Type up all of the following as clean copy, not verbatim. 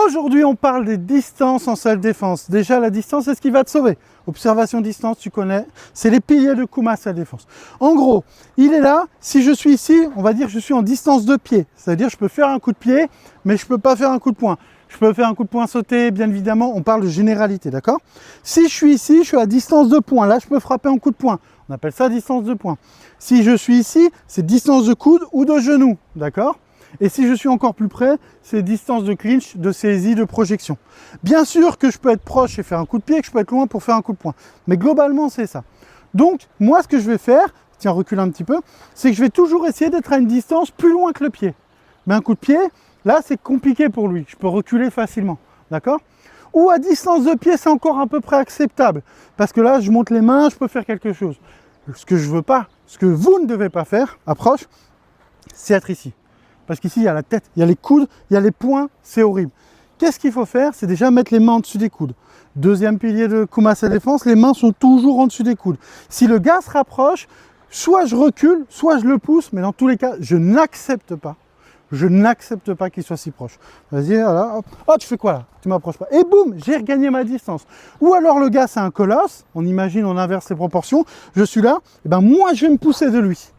Aujourd'hui, on parle des distances en self-défense. Déjà, la distance, c'est ce qui va te sauver. Observation, distance, tu connais. C'est les piliers de Kuma self-défense. En gros, il est là. Si je suis ici, on va dire que je suis en distance de pied. C'est-à-dire que je peux faire un coup de pied, mais je ne peux pas faire un coup de poing. Je peux faire un coup de poing sauté, bien évidemment. On parle de généralité, d'accord? Si je suis ici, je suis à distance de poing. Là, je peux frapper en coup de poing. On appelle ça distance de poing. Si je suis ici, c'est distance de coude ou de genou, d'accord? Et si je suis encore plus près, c'est distance de clinch, de saisie, de projection. Bien sûr que je peux être proche et faire un coup de pied, et que je peux être loin pour faire un coup de poing. Mais globalement, c'est ça. Donc, moi, ce que je vais faire, tiens, recule un petit peu, c'est que je vais toujours essayer d'être à une distance plus loin que le pied. Mais un coup de pied, là, c'est compliqué pour lui. Je peux reculer facilement, d'accord? Ou à distance de pied, c'est encore à peu près acceptable. Parce que là, je monte les mains, je peux faire quelque chose. Ce que je veux pas, ce que vous ne devez pas faire, approche, c'est être ici. Parce qu'ici, il y a la tête, il y a les coudes, il y a les poings, c'est horrible. Qu'est-ce qu'il faut faire? C'est déjà mettre les mains en dessus des coudes. Deuxième pilier de Kuma self-défense, les mains sont toujours en dessus des coudes. Si le gars se rapproche, soit je recule, soit je le pousse, mais dans tous les cas, je n'accepte pas. Je n'accepte pas qu'il soit si proche. Vas-y, voilà, hop. Oh, tu fais quoi là? Tu m'approches pas. Et boum, j'ai regagné ma distance. Ou alors le gars, c'est un colosse. On imagine, on inverse les proportions. Je suis là, et ben moi, je vais me pousser de lui.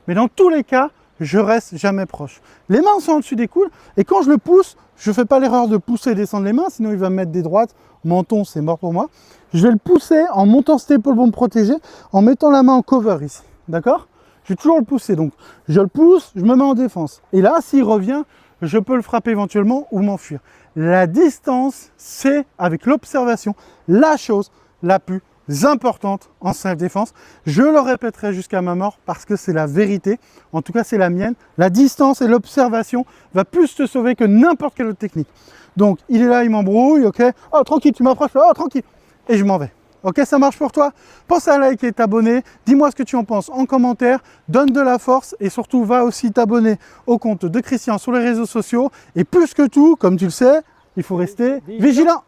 Mais dans tous les cas, je reste jamais proche. Les mains sont au-dessus des coudes et quand je le pousse, je ne fais pas l'erreur de pousser et descendre les mains, sinon il va me mettre des droites. Menton, c'est mort pour moi. Je vais le pousser en montant cette épaule pour me protéger, en mettant la main en cover ici. D'accord? Je vais toujours le pousser. Donc, je le pousse, je me mets en défense. Et là, s'il revient, je peux le frapper éventuellement ou m'enfuir. La distance, c'est, avec l'observation, la chose la plus importante en self-défense. Je le répéterai jusqu'à ma mort parce que c'est la vérité. En tout cas, c'est la mienne. La distance et l'observation va plus te sauver que n'importe quelle autre technique. Donc, il est là, il m'embrouille, ok? Oh, tranquille, tu m'approches, oh, tranquille. Et je m'en vais. Ok, ça marche pour toi? Pense à liker et t'abonner. Dis-moi ce que tu en penses en commentaire. Donne de la force et surtout, va aussi t'abonner au compte de Christian sur les réseaux sociaux. Et plus que tout, comme tu le sais, il faut rester vigilant.